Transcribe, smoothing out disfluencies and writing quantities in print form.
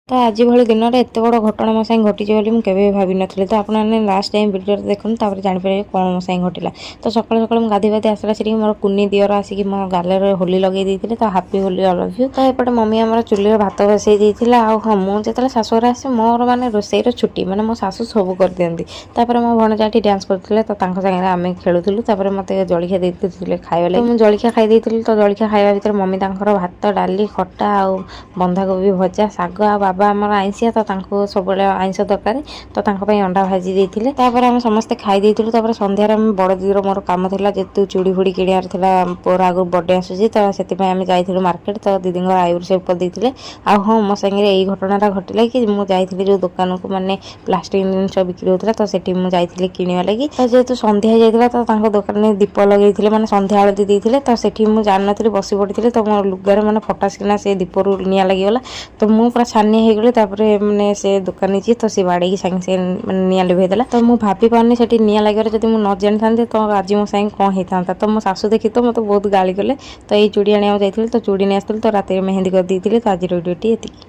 ତ ଆଜି ଭଳି ଦିନରେ ଏତେ ବଡ଼ ଘଟଣା ମୋ ସାଙ୍ଗେ ଘଟିଛି ବୋଲି ମୁଁ କେବେ ଭାବି ନଥିଲି। ତ ଆପଣମାନେ ଲାଷ୍ଟ ଟାଇମ୍ ଭିଡ଼ିଓରେ ଦେଖନ୍ତୁ, ତାପରେ ଜାଣିପାରିବେ କ'ଣ ମୋ ସାଙ୍ଗେ ଘଟିଲା। ତ ସକାଳୁ ସକାଳୁ ମୁଁ ଗାଧୋଇ ଆସିଲା ସେଠିକି ମୋର କୁନି ଦିଅର ଆସିକି ମୋ ଗାଲରେ ହୋଲି ଲଗେଇ ଦେଇଥିଲେ। ତ happy Holi all of you. ତ ଏପଟେ ମମି ଆମର ଚୁଲିରେ ଭାତ ବସେଇ ଦେଇଥିଲା। ଆଉ ହଁ, ମୁଁ ଯେତେବେଳେ ଶାଶୁଘରେ ଆସେ ମୋର ମାନେ ରୋଷେଇର ଛୁଟି, ମାନେ ମୋ ଶାଶୁ ସବୁ କରିଦିଅନ୍ତି। ତାପରେ ମୋ ଭଣଜା ଏଠି ଡ୍ୟାନ୍ସ କରୁଥିଲେ, ତ ତାଙ୍କ ସାଙ୍ଗରେ ଆମେ ଖେଳୁଥିଲୁ। ତାପରେ ମୋତେ ଜଳଖିଆ ଦେଇଥିଲେ ଖାଇବା ଲାଗି। ମୁଁ ଜଳଖିଆ ଖାଇ ଦେଇଥିଲି। ତ ଜଳଖିଆ ଖାଇବା ଭିତରେ ମମି ତାଙ୍କର ଭାତ, ଡାଲି, ଖଟା ଆଉ ବନ୍ଧାକୋବି ଭଜା, ଶାଗ, ଆଉ ବାବା ଆମର ଆଇଁଷିଆ, ତ ତାଙ୍କୁ ସବୁବେଳେ ଆଇଁଷ ଦରକାର, ତ ତାଙ୍କ ପାଇଁ ଅଣ୍ଡା ଭାଜି ଦେଇଥିଲେ। ତାପରେ ଆମେ ସମସ୍ତେ ଖାଇ ଦେଇଥିଲୁ। ତାପରେ ସନ୍ଧ୍ୟାରେ ଆମେ ବଡ଼ ଦିଦିର ମୋର କାମ ଥିଲା, ଯେହେତୁ ଚୁଡ଼ି ଫୁଡ଼ି କିଣିବାର ଥିଲା, ପୁଅର ଆଗରୁ ବର୍ଥଡେ ଆସୁଛି, ତ ସେଥିପାଇଁ ଆମେ ଯାଇଥିଲୁ ମାର୍କେଟ। ତ ଦିଦିଙ୍କର ଆଇବ୍ରୋ ସେଭ୍ କରିଦେଇଥିଲେ। ଆଉ ହଁ, ମୋ ସାଙ୍ଗରେ ଏଇ ଘଟଣାଟା ଘଟିଲା କି ମୁଁ ଯାଇଥିଲି ଯେଉଁ ଦୋକାନକୁ, ମାନେ ପ୍ଲାଷ୍ଟିକ ଜିନିଷ ବିକ୍ରି ହେଉଥିଲା, ତ ସେଠି ମୁଁ ଯାଇଥିଲି କିଣିବା ଲାଗି। ତ ଯେହେତୁ ସନ୍ଧ୍ୟା ହେଇଯାଇଥିଲା, ତ ତାଙ୍କ ଦୋକାନରେ ଦୀପ ଲଗେଇଥିଲେ, ମାନେ ସନ୍ଧ୍ୟା ଆଳତି ଦେଇଥିଲେ। ତ ସେଠି ମୁଁ ଜାଣିନଥିଲି, ବସି ପଡ଼ିଥିଲି। ତ ମୋ ଲୁଗାରେ ମାନେ ଫଟାସକିନା ସେ ଦୀପରୁ ନିଆଁ ଲାଗିଗଲା। ତ ମୁଁ ପୁରା ଛାନିଆ ହେଇଗଲି। ତାପରେ ମାନେ ସେ ଦୋକାନୀ ଯିଏ, ତ ସେ ବାଡ଼େଇକି ସାଙ୍ଗେ ସାଙ୍ଗେ ମାନେ ନିଆଁ ଲିଭେଇ ଦେଲା। ତ ମୁଁ ଭାବି ପାରୁନି ସେଠି ନିଆଁ ଲାଗିବାରେ ଯଦି ମୁଁ ନ ଜାଣିଥାନ୍ତି ତ ଆଜି ମୋ ସାଙ୍ଗେ କ'ଣ ହେଇଥାନ୍ତା। ତ ମୋ ଶାଶୁ ଦେଖି ତ ମୋତେ ବହୁତ ଗାଳି କଲେ। ତ ଏଇ ଚୁଡ଼ି ଆଣିବାକୁ ଯାଇଥିଲି, ତ ଚୁଡ଼ି ନେଇ ଆସିଥିଲି, ତ ରାତିରେ ମେହେନ୍ଦି କରିଦେଇଥିଲି। ତ ଆଜିର ଭିଡ଼ିଓଟି ଏତିକି।